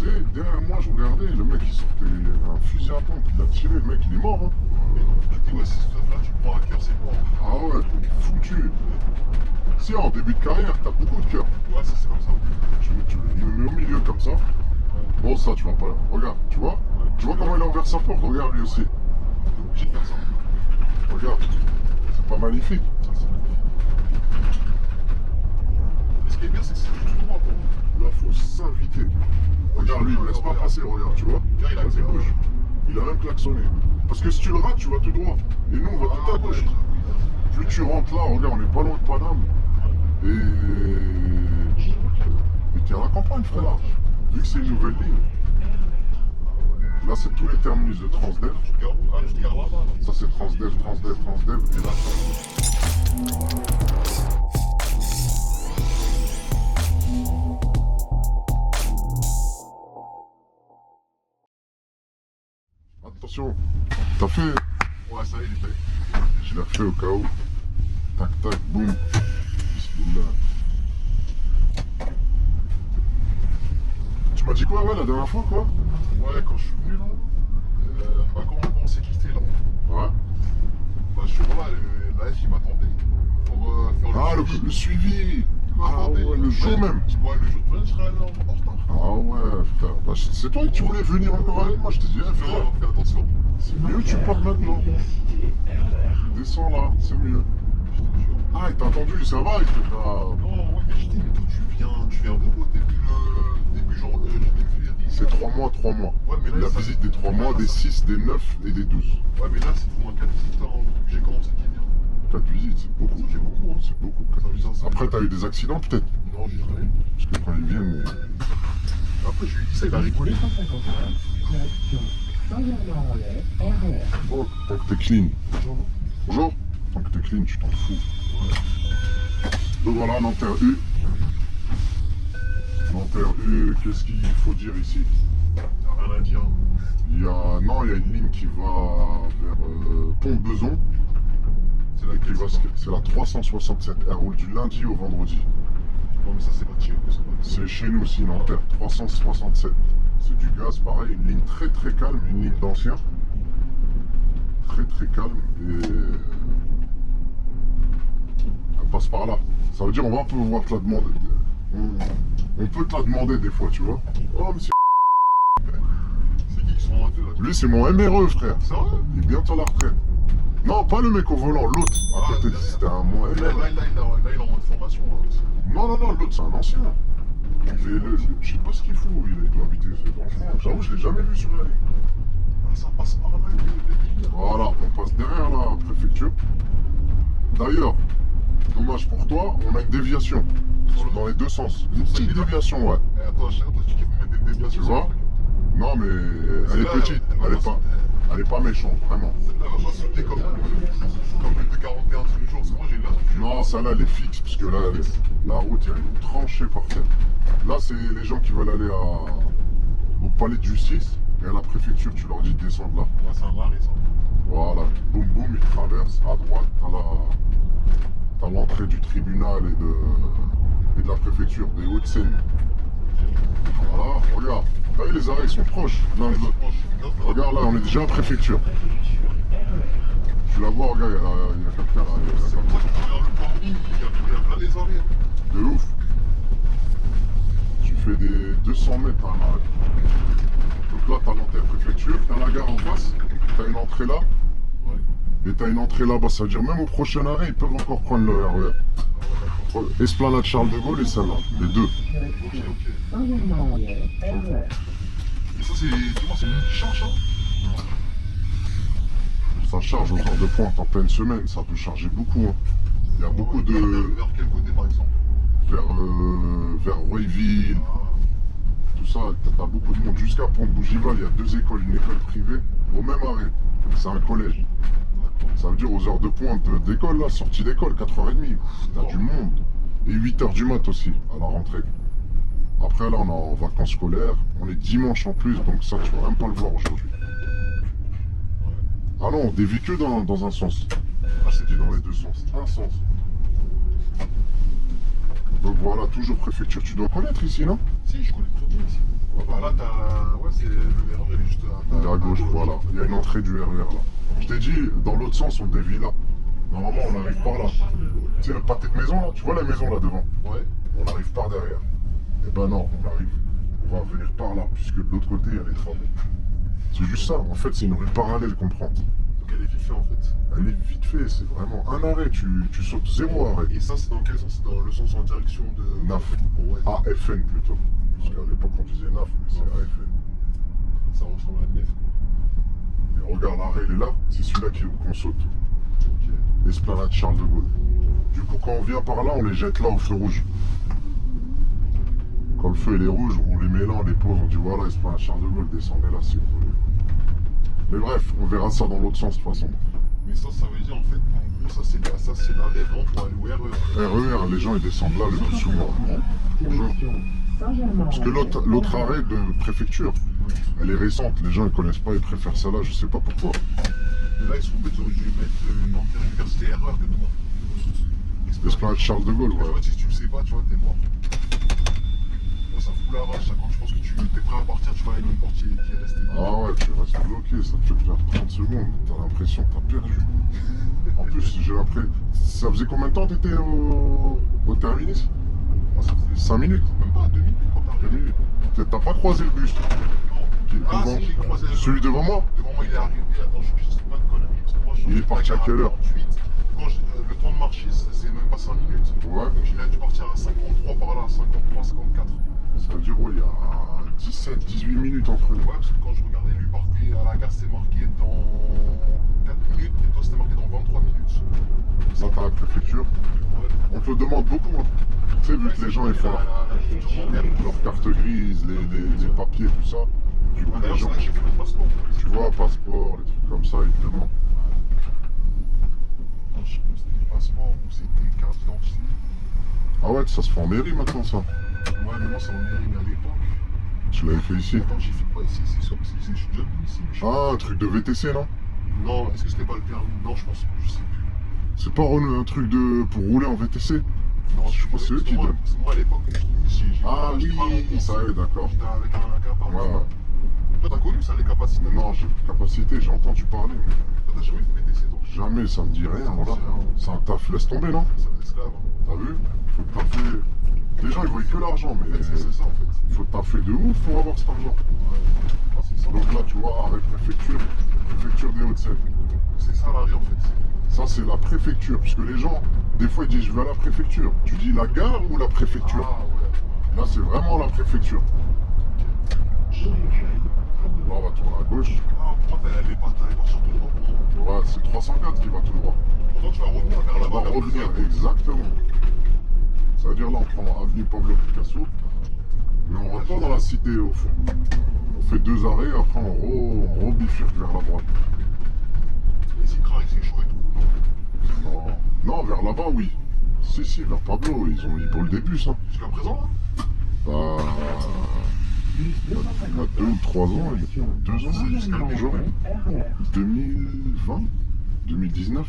passé, derrière moi, je regardais, le mec il sortait un fusil à pompe, il a tiré, le mec il est mort. Hein. Tu te dis, ouais, si ce stuff là, tu le prends à cœur, c'est mort. Ah ouais, t'es foutu. Si en début de carrière, t'as beaucoup de cœur. Ouais, ça c'est comme ça. Il me met au milieu comme ça. Bon, ça, tu vas pas là. Regarde, tu vois? Tu vois comment il a ouvert sa porte? Regarde lui aussi. T'es obligé de faire ça. Regarde. C'est pas magnifique? Ça, c'est magnifique. Et ce qui est bien, c'est que c'est tout droit, quoi. Là, faut s'inviter. Regarde, lui, il me laisse pas passer, regarde, tu vois? Tiens, il a Vas-y, bouge. Il a même klaxonné. Parce que si tu le rates, tu vas tout droit. Et nous, on va tout à gauche. Plus tu rentres là, regarde, on est pas loin de Paname. Et t'es à la campagne, frère. Vu que c'est une nouvelle ligne. Là, c'est tous les terminus de Transdev. Ça, c'est Transdev. Et là, attention, t'as fait? Ouais, ça y est, il est fait. Je l'ai refait au cas où. Tac, tac, boum. Bismillah. Tu m'as dit quoi, ouais, la dernière fois, quoi? Ouais, quand je suis venu là, quand on s'est quitté là, Ouais. bah, je suis là, la F il m'attendait pour faire Le suivi. Ah m'attendait. ouais, le jour même. Ouais, le jour même, je serais allé en retard. Ah ouais, frère. Bah, c'est toi que tu voulais venir encore avec moi. Je t'ai dit, eh, frère, Fais attention. c'est mieux, tu pars maintenant. Descends là, c'est mieux. Ah, il t'a entendu, ça va, il te dit, ah, Non, ouais, mais je dis, mais toi tu viens de où début février? c'est 3 mois, 3 mois. Ouais, mais là, La ça- visite des 3 mois, des 6, des 9 et des 12. Ouais, mais là, c'est pour moi 4 visites hein, depuis que j'ai commencé à Kenya. 4 visites, c'est beaucoup. Ça fait beaucoup, hein. C'est beaucoup, 4 visites. Ça- Après, t'as eu des accidents peut-être? Non, j'ai rien. Parce que quand ils viennent, Après, je lui ai dit ça, il a rigolé. oh, tant que t'es clean. Bonjour. Tant que t'es clean, tu t'en fous. Donc voilà, Nanterre U. Nanterre U, qu'est-ce qu'il faut dire ici? Y'a rien à dire. Il y a une ligne qui va vers Pont-Beson. C'est laquelle? C'est la 367. Elle roule du lundi au vendredi. Non, mais ça, c'est pas de chez nous. C'est chez nous aussi, Nanterre. 367. C'est du gaz, pareil. Une ligne très très calme, une ligne d'ancien. Très très calme. Et elle passe par là. Ça veut dire on va pouvoir te la demander. On peut te la demander des fois, tu vois. Oh, monsieur. C'est qui sont rentrés là? Lui, c'est mon MRE, frère. Sérieux? Il est bientôt à la retraite. Non, pas le mec au volant, l'autre. À côté, c'était un mon Là, MRE. il est en mode formation. Là, aussi. Non, l'autre, c'est un ancien. Je sais pas ce qu'il fout. Il doit habiter franchement. J'avoue, je l'ai jamais vu sur la ligne. Ah, ça passe par là, les billes. Voilà, on passe derrière la préfecture. D'ailleurs, dommage pour toi, on a une déviation. Dans les deux sens. Une petite déviation, ouais. Eh, attends, tu kiffes mettre des déviations. Tu vois? Non, mais elle est petite. Elle est pas méchante, vraiment. Celle-là, elle va pas sauter comme le de 41 tous les jours. Parce que moi, j'ai l'air. Non, celle-là, elle est fixe. Parce que là, la route, il y a une tranchée par terre. Là, c'est les gens qui veulent aller au palais de justice. Et à la préfecture, tu leur dis de descendre là. Là, c'est un arrêt, ça. Voilà, boum boum, ils traversent. À droite, t'as l'entrée du tribunal et de la préfecture des Hauts-de-Seine. Voilà, regarde. T'as vu, les arrêts, ils sont proches l'un de l'autre. Regarde là, on est déjà à la préfecture. Tu la vois, regarde, il y a quelqu'un là. C'est pour ça que tu regardes le parmi, il y a plein des arrêts. De ouf. Tu fais des 200 mètres à l'arrêt. Donc là, t'as l'entrée préfecture, t'as la gare en face, t'as une entrée là. Et t'as une entrée là-bas, ça veut dire même au prochain arrêt, ils peuvent encore prendre le RER. Esplanade Charles de Gaulle et celle-là, les deux. Ok. Et ça, c'est une qui change, hein? Ça charge aux heures de pointe en pleine semaine, ça peut charger beaucoup. Hein. Il y a beaucoup de... Vers quel côté, par exemple? Vers Royville, tout ça, t'as beaucoup de monde. Jusqu'à Pont-de-Bougival, il y a 2 écoles, une école privée, au même arrêt. C'est un collège. Ça veut dire aux heures de pointe d'école, là, sortie d'école, 4h30. T'as du monde. Et 8h du mat aussi, à la rentrée. Après, là, on est en vacances scolaires. On est dimanche en plus, donc ça, tu vas même pas le voir aujourd'hui. Ah non, on dévie que dans un sens. Ah, c'est dit dans les deux sens. Un sens. Donc voilà, toujours préfecture. Tu dois connaître ici, non? Si, je connais très bien ici. Bah là, t'as. Ouais, c'est le RER, il est juste Il est à gauche, voilà. Il y a une entrée du RER là. Je t'ai dit, dans l'autre sens, on dévie là. Normalement, on arrive par là. Tu sais, le pâté de maison là, tu vois la maison là devant? Ouais. On arrive par derrière. Eh ben non, on arrive. On va venir par là, puisque de l'autre côté, il y a les travaux. C'est juste ça. En fait, c'est une rue parallèle qu'on prend. Donc elle est vite fait en fait. Elle est vite fait, c'est vraiment un arrêt. Tu sautes zéro arrêt. Et ça, c'est dans quel sens? C'est dans le sens en direction de. NAF. Ouais. AFN plutôt. Parce qu'à l'époque, on disait NAF, mais c'est AFN. Ça ressemble à Nef quoi. Et regarde, l'arrêt, il est là. C'est celui-là qu'on saute. Ok. Esplanade Charles de Gaulle. Du coup, quand on vient par là, on les jette là au feu rouge. Quand le feu il est rouge, on les met là, on les pose, on dit voilà, Esplanade Charles de Gaulle, descendez là si vous voulez. Mais bref, on verra ça dans l'autre sens de toute façon. Mais ça veut dire en fait, en gros, ça c'est l'arrêt vraiment pour aller au RER. RER, les gens ils descendent là le plus souvent. Bonjour. Parce que l'autre arrêt de préfecture, elle est récente, les gens ils connaissent pas, ils préfèrent ça là, je sais pas pourquoi. Mais là, ils sont bêtes, ils auraient dû mettre une antenne université RER que demain. L'Esplanade Charles de Gaulle, Ouais. ouais. Si tu le sais pas, tu vois, t'es mort. Là, ça fout la rage, ça. Quand je pense que tu es prêt à partir, tu vois, il y a une porte qui est restée. Ah ouais, tu restes bloqué, ça te fait perdre 30 secondes, t'as l'impression que t'as perdu. En plus, j'ai l'impression. Ça faisait combien de temps t'étais au terminus? Moi, ça faisait 5 minutes. même pas 2 minutes quand t'as 2 arrivé. minutes. T'as pas croisé le bus toi, qui est Non. Ah, devant. si, j'ai croisé le Celui devant moi? Devant moi, il est arrivé. Attends, je sais pas de conneries. Parce que moi, Il est parti à quelle heure? 48. Quand le temps de marcher, c'est même pas 5 minutes. Ouais. Donc, il a dû partir à 53 par là, 53, 54. Ça veut dire, ouais, il y a 17, 18 minutes entre nous. Ouais, parce que quand je regardais, lui partait à la gare, c'était marqué dans 4 minutes. Et toi, c'était marqué dans 23 minutes. Ça, t'as la préfecture. Ouais. On te le demande beaucoup. Hein. Tu sais, vu que les gens ils font leur carte grise, les papiers, tout ça. Du coup, les D'ailleurs, c'est gens, là que j'ai fait le passeport. tu vois, passeport, les trucs comme ça, ils te demandent. Je sais plus si c'était passeport ou c'était carte d'identité. Ah ouais, ça se fait en mairie maintenant, ça. Ouais, mais moi, c'est en mairie, mais à l'époque. Tu l'avais fait ici. Attends, j'ai fait quoi ici? C'est sûr que je suis déjà venu ici. Mais je sais Ah, un truc de VTC, non? pas. Non, est-ce que c'était pas le permis? Non, je pense, je sais plus. C'est pas un truc pour rouler en VTC? Non, Je crois que c'est eux qui donnent. C'est moi à l'époque, j'ai. Ah j'étais pas oui, longtemps. ça y est, d'accord. J'étais avec un capable. Ouais. Toi, t'as connu ça, les capacités? Non, j'ai capacité, j'ai entendu parler, mais Toi, t'as jamais fait VTC, donc. jamais, ça me dit rien, voilà. C'est un taf, laisse tomber, non? Ça m'esclave. Hein. T'as vu? Faut taffer. Les gens, ils voient que l'argent, mais C'est ça, en fait. faut taffer de ouf pour avoir cet argent. Ah, c'est ça. Donc là, tu vois, arrêt préfecture des Hauts-de-Seine. C'est ça l'arrêt, en fait. Ça, c'est la préfecture, puisque les gens, des fois, ils disent je vais à la préfecture. Tu dis la gare ou la préfecture? Ah, ouais. Là, c'est vraiment la préfecture. Là, on va tourner à gauche. Ah, pour moi, t'allais partir tout droit pour moi. Ouais, c'est 304 qui va tout droit. Pourtant, tu vas revenir vers On là-bas. va vers revenir, le- exactement. Ça veut dire là, on prend avenue Pablo Picasso. Mais on rentre pas dans la cité, au fond. On fait 2 arrêts, après on rebifurque vers la droite. Et si Craig, c'est chaud et tout. Non. Non, vers là-bas, oui. Si, vers Pablo, ils brûlent des bus. Hein. Jusqu'à présent, là? Bah, il y a 2 ou 3 ans, 2 ans, C'est jusqu'à bonjour. 2020 2019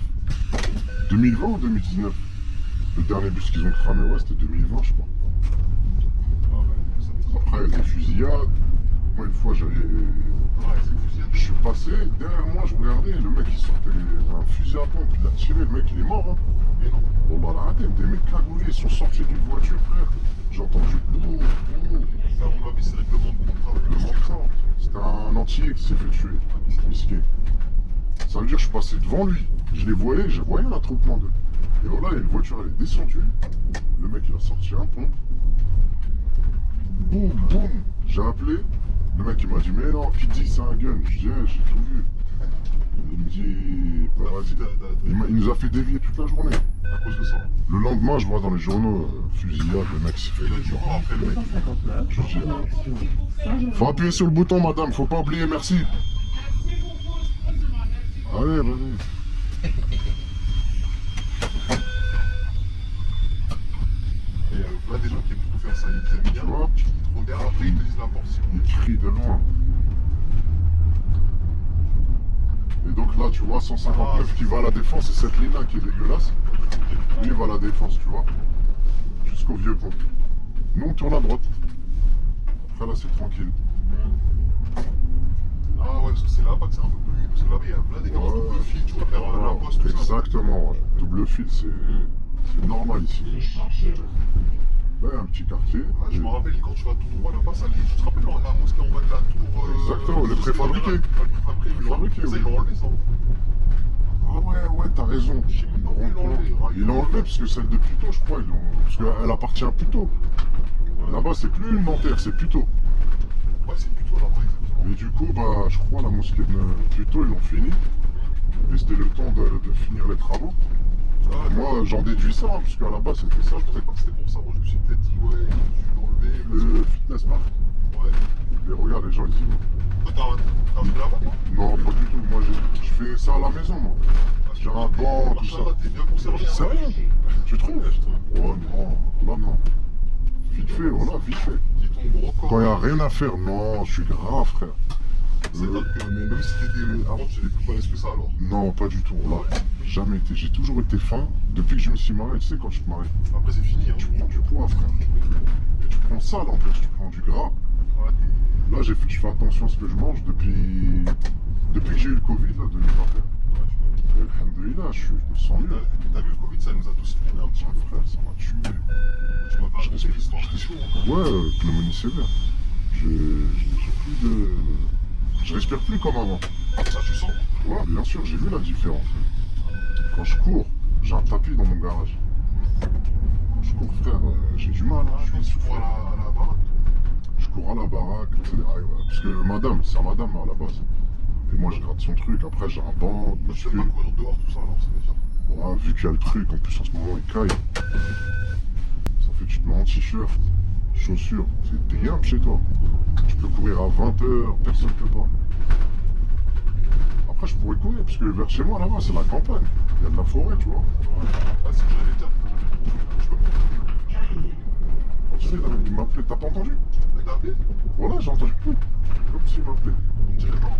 2020 ou 2019? Le dernier bus qu'ils ont cramé, ouais, c'était 2020, je crois. Ah, ouais, ça veut dire. Après, il y a des fusillades. Moi, une fois, j'avais. Ouais, c'est fusillade. Je suis passé, derrière moi, je regardais, le mec il sortait un fusil à pompe, il a tiré, le mec il est mort. Hein. Mais non. Bon bah arrêtez, des mecs cagoulés, ils sont sortis d'une voiture, frère. J'ai entendu boum, boum. Ça, on l'a vu, c'est règlement de contrat avec Le le montant. C'était un entier qui s'est fait tuer. Misqué. Ça veut dire que je passais devant lui. Je les voyais, je voyais un attroupement d'eux. Et voilà, une voiture elle est descendue. Le mec il a sorti un pompe. Boum, boum. J'ai appelé. Le mec il m'a dit mais non, qui dit c'est un gun? Je dis j'ai tout vu. Il me dit bah vas-y. Il nous a fait dévier toute la journée. À cause de ça. Le lendemain je vois dans les journaux fusillade, le mec s'est fait. Il a dit quoi après le mec? Je dis, faut appuyer sur le bouton madame, faut pas oublier, merci. Allez, vas-y. Et là, des gens qui aiment trop faire ça, ils aiment bien. Tu vois? Ils te regardent, après ils te disent la portion. Il crie de loin. Et donc là, tu vois, 159 qui va à la défense, et cette ligne-là qui est dégueulasse, lui il va à la défense, tu vois. jusqu'au vieux pont. Nous, on tourne à droite. Après, là, c'est tranquille. Ah ouais, parce que c'est là-bas que c'est un peu plus. Parce que là-bas, il y a plein des gars en double fil, tu vois, vers la poste, tout ça. Exactement, ouais. Double fil, c'est normal ici. Là, il y a un petit quartier. Ah, je me rappelle quand tu vas tout droit là-bas, ça, tu te rappelles la mosquée en bas de la tour. Exactement, les préfabriqués. Les préfabriqués, ça, ils l'ont enlevé, ça. Ah ouais, t'as raison. Je sais même pas où ils l'ont enlevé. Ils l'ont enlevé parce que celle de Puteaux, je crois, parce qu'elle appartient à Puteaux. Là-bas, c'est plus une Nanterre, c'est Puteaux. Ouais, c'est plutôt là-bas, exactement. Mais du coup, bah, je crois la mosquée de Puteaux, ils l'ont fini. Et c'était le temps de finir les travaux. Ah, Moi, j'en déduis ça, hein, parce qu'à la base, c'était ça. je pensais pas que c'était pour ça. Moi, je me suis peut-être dit, ouais, ils ont dû l'enlever. Le fitness park. Ouais. Et regarde, les gens, ils y vont. Toi, t'as vu là-bas, toi? Non, pas du tout. Moi, je fais ça à la maison, moi. J'ai un banc, tout ça. T'es bien conservé. Sérieux? Tu trouves? Oh non, là non. Vite fait, voilà, vite fait. Dis ton gros corps. Quand il n'y a rien à faire, non, je suis grave, frère. C'est-à-dire que même si t'étais avant, tu n'étais plus balèze que ça, alors. Non, pas du tout. Là, jamais été. J'ai toujours été fin. Depuis que je me suis marié, tu sais, quand je te marie, Après, c'est fini, hein. tu prends du poids, frère. Et tu prends ça, là, en plus, tu prends du gras. Ouais, Là, je fais attention à ce que je mange depuis que j'ai eu le Covid, là, 2021. Et alhamdoulilah, je me sens mieux. T'as vu, le Covid, ça nous a tous freiné un petit peu. Frère, ça m'a tué. Tu m'as pas raconté l'histoire, c'est chaud. Hein. Ouais, pneumonie sévère. J'ai plus de... Je respire plus comme avant. Ça, tu sens? Ouais, bien sûr, j'ai vu la différence. Quand je cours, j'ai un tapis dans mon garage. Quand je cours, frère, j'ai du mal. Hein, je suis Tu cours à la baraque. Je cours à la baraque, etc. Ouais, parce que madame, c'est à madame à la base. Et moi, je gratte son truc. Après, j'ai un banc. Tu fais pas courir dehors, tout ça, alors, ça veut dire. Ouais, vu qu'il y a le truc, en plus, en ce moment, il caille. Ça fait que tu te mets en t-shirt, chaussures. T'es bien chez toi. Tu peux courir à 20h, personne ne peut pas. Après, je pourrais courir, parce que vers chez moi, là-bas, c'est la campagne. Il y a de la forêt, tu vois. Ouais, c'est ce que j'allais dire. Tu peux pas. Tu sais, là, il m'appelait, t'as pas entendu? Il t'a appelé? Voilà, j'ai entendu tout. Comme s'il m'appelait. On dirait pas.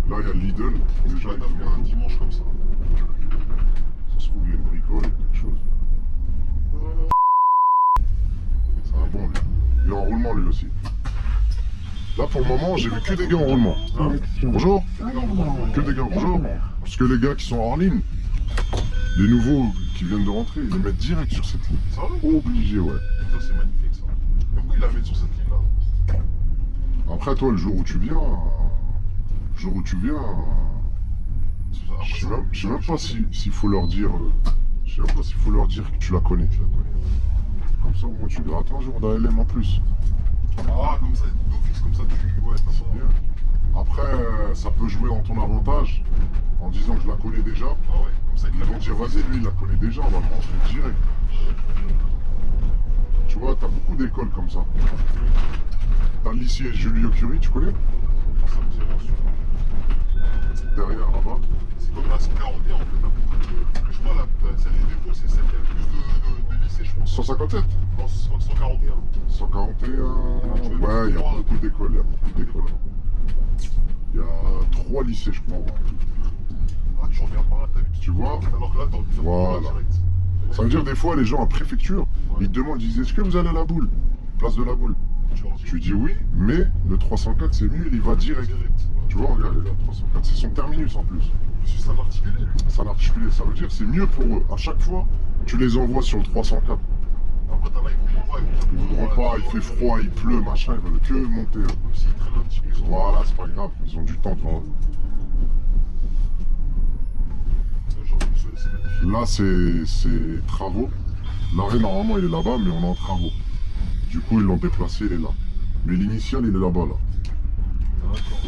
Là, il y a Lidl. Déjà, Ouais, t'as vu un dimanche comme ça. ça se trouve, il y a une bricole, quelque chose. C'est un bon, lui. Il est en roulement, lui aussi. Là, pour le moment, j'ai vu que des gars en roulement. Hein? Bonjour. Que des gars, bonjour. Parce que les gars qui sont hors ligne, les nouveaux qui viennent de rentrer, ils les mettent direct sur cette ligne. Ça va? Obligé, ouais. Ça, c'est magnifique, ça. Mais pourquoi il la met sur cette ligne-là? Après, toi, le jour où tu viens, je sais même pas s'il faut leur dire, je sais même pas s'il faut leur dire que tu la connais. Comme ça, au moins, tu grattes un jour d'ALM en plus. Ah, comme ça, d'office, comme ça, tu. Ouais, t'as pas. Bien. Après, ça peut jouer en ton avantage en disant que je la connais déjà. Ah ouais, comme ça, Ils vont dire, vas-y, lui, il la connaît déjà, on va le rentrer direct. Tu vois, t'as beaucoup d'écoles comme ça. T'as le lycée Julio Curie, tu connais? Ça me dit rien sûr. Derrière, là-bas. C'est comme la 141 en fait. Je crois celle des dépôts, c'est celle qui a le plus de lycées, je pense. 157? Non, 141. 141. Ouais, il y a beaucoup d'écoles, Il y a 3 lycées, je crois. Ah, tu reviens par là, t'as vu. Tu vois? Alors que là, t'as envie de faire Voilà. tout direct. Ça veut dire des fois, les gens à préfecture, ils te demandent, ils disent, est-ce que vous allez à la boule? Place de la boule. Tu leur dis Tu dis oui, mais le 304 c'est mieux, il y va direct. Tu vois, regarde, là, 304, c'est son terminus en plus. Monsieur, ça m'articulé, lui. Ça l'articulé, ça veut dire c'est mieux pour eux. À chaque fois, tu les envoies sur le 304. Après, t'as là, ils voudront pas. Ils voudront pas, il fait froid, il pleut, machin, ils veulent que monter. Eux. S'ils traînent un petit peu, ils sont. Voilà, c'est pas grave, ils ont du temps devant eux. Genre, c'est magnifique. Là, c'est travaux. L'arrêt, normalement, il est là-bas, mais on est en travaux. Du coup, ils l'ont déplacé, il est là. Mais l'initial, il est là-bas, là. D'accord.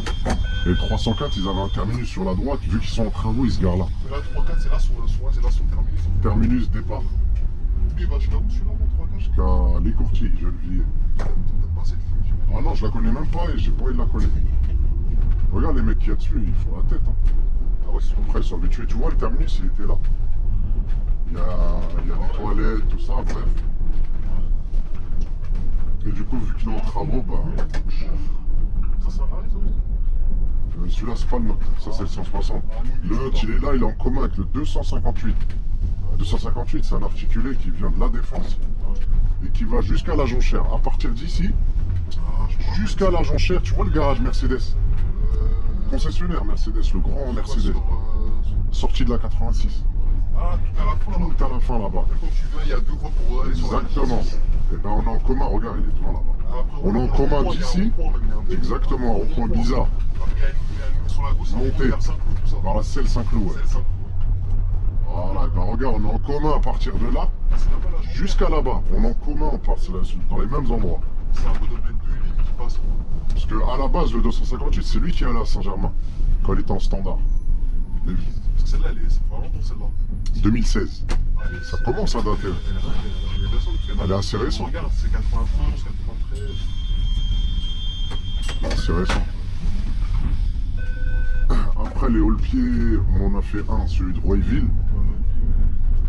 Et le 304, ils avaient un terminus sur la droite. Vu qu'ils sont en travaux, ils se garent là. Mais là, 3-4, c'est là son terminus. Terminus départ. Lui, il va jusqu'à où, celui-là, 3-4? Jusqu'à Les Courtiers, je le vis. Peut-être pas cette ligne. Ah non, je la connais même pas et j'ai pas envie de la connaître. Regarde les mecs qu'il y a dessus, ils font la tête. Hein. Ah ouais, c'est Après, ils sont habitués. Tu vois, le terminus, il était là. Il y a des toilettes, tout ça, bref. Et du coup, vu qu'il est en travaux, bah, ça, c'est un arrêt, ça aussi. celui-là, c'est pas le nôtre. Ça, c'est le 160. Le nôtre, il est là, il est en commun avec le 258. 258, c'est un articulé qui vient de la Défense et qui va jusqu'à la Jonchère. À partir d'ici, jusqu'à la Jonchère, tu vois le garage Mercedes, concessionnaire Mercedes, le grand Mercedes, sorti de la 86. Ah, tout à la fin, là. Tout à la fin là-bas. Quand tu viens, il y a deux voies pour aller sur la Exactement. Et ben on est en commun, regarde, il est devant là-bas. Après, On est en commun d'ici, exactement, au point bizarre, Après, il y a une sur la gauche, Montée. vers Saint-Cloud, tout ça. par la selle Saint-Cloud. Ouais. C'est le Saint-Cloud. Voilà, ben regarde, on est en commun à partir de là, C'est là-bas, là, jusqu'à là-bas. On est en commun, on passe là, dans les mêmes endroits. c'est un peu de mettre deux lignes qui passent. Parce qu'à la base, le 258, c'est lui qui est allé à Saint-Germain, quand il était en standard. Parce que celle-là, c'est pas longtemps, celle-là. 2016. Ça commence à dater. Elle est assez On récente. regarde, c'est 91, 93. C'est récent. Après les haut-pieds, on en a fait un, celui de Royville.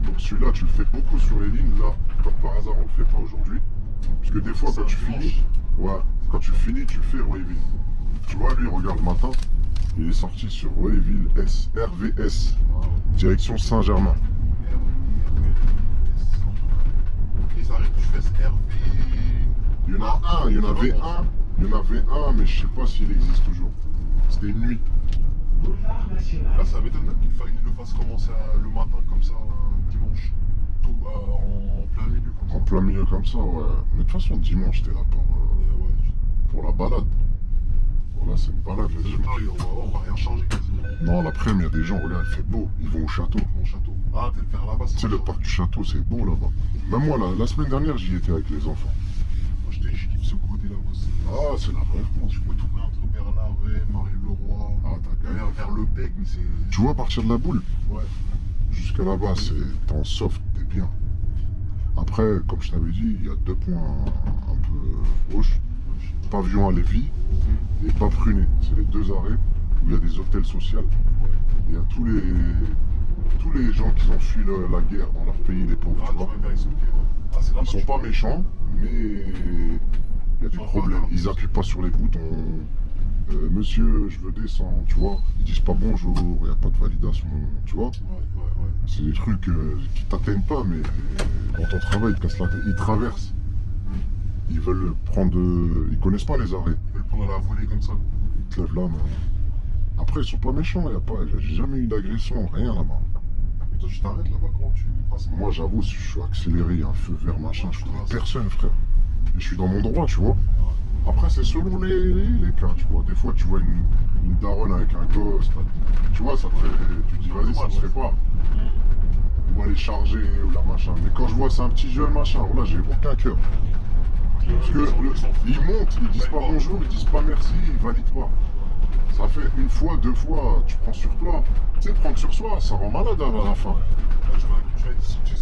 Donc celui-là, tu le fais beaucoup sur les lignes. Là, comme par hasard, on le fait pas aujourd'hui. Parce que des fois, quand tu finis, ouais, quand tu finis, tu fais Royville. Tu vois, lui, regarde le matin, il est sorti sur Royville S, RVS, direction Saint-Germain. Ils arrivent, tu fais RV. Il y en a un, il y en avait un, mais je sais pas s'il existe toujours. C'était une nuit. Là, ça m'étonne qu'il le fasse commencer le matin comme ça, un dimanche. Tôt, en plein milieu comme ça. En plein milieu comme ça, ouais. Mais de toute façon, dimanche, t'es là pour la balade. Voilà, c'est une balade le dimanche. On va rien changer quasiment. Non, l'après-midi, il y a des gens, regarde, il fait beau. Ils vont au château. Mon château. Ah, t'es le faire là-bas. Tu sais, le parc du château, c'est beau là-bas. Même moi, la semaine dernière, j'y étais avec les enfants. Moi, je kiffe ce côté là-bas. Ah, c'est la vraie France. Tu peux tourner entre Bernard, Marie-le-Roi, Ah, t'as gagné. vers le Pec, mais c'est. Tu vois, à partir de la boule, Ouais. jusqu'à là-bas, t'es en soft, t'es bien. Après, comme je t'avais dit, il y a deux points un peu gauche. Pavillon à Lévis et pas Pruné. C'est les deux arrêts où il y a des hôtels sociaux. Il y a tous les gens qui ont fui la guerre dans leur pays, les pauvres, tu vois. Ils sont pas méchants, mais il y a des problèmes. Ils appuient pas sur les boutons. Monsieur, je veux descendre, tu vois. Ils disent pas bonjour, il n'y a pas de validation, tu vois. C'est des trucs qui t'atteignent pas, mais dans ton travail, ils te cassent la tête. Ils traversent. Ils veulent prendre. Ils connaissent pas les arrêts. Ils veulent prendre la volée comme ça. Ils te lèvent la main. Après, ils sont pas méchants. J'ai jamais eu d'agression, rien là-bas. Et toi, tu t'arrêtes là-bas quand tu passes. Moi, j'avoue, si je suis accéléré, il y a un feu vert, machin, je connais personne, frère. Et je suis dans mon droit, tu vois. Après, c'est selon les cas, tu vois. Des fois, tu vois une daronne avec un gosse, tu vois, ça te fait. Tu te dis, vas-y, ça se fait pas. Ou aller charger, ou la machin. Mais quand je vois c'est un petit jeune, machin, là, j'ai aucun cœur. Parce que ils montent, ils disent pas bonjour, ils disent pas merci, ils valident pas. Ça fait une fois, deux fois, tu prends sur toi. Tu sais, prendre sur soi, ça rend malade à la fin. Là, tu vas être situé.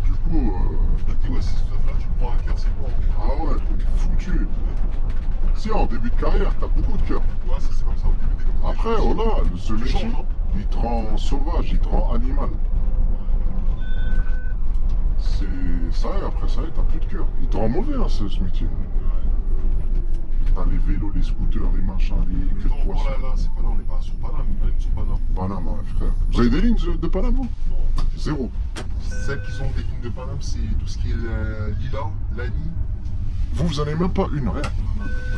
Du coup, Tu te dis, ouais, si ce stuff-là, tu prends un cœur, c'est bon. ah ouais, t'es foutu. Si en début de carrière, t'as beaucoup de cœur. Ouais, ça, c'est comme ça au début. T'es comme ça. Après, voilà, ce métier, changes, hein. il te rend sauvage, il te rend animal. C'est ça, et après ça, t'as plus de cœur. Il te rend mauvais, hein, ce métier. T'as les vélos, les scooters, les machins, les queues de Non, poisson. là, c'est pas là, on n'est pas sur Paname, même sur Paname. Panama, ouais, frère. Vous avez des lignes de Panama? Non. Zéro. Celles qui sont des lignes de Paname, c'est tout ce qui est Lila, Lani. Vous en avez même pas une, rien.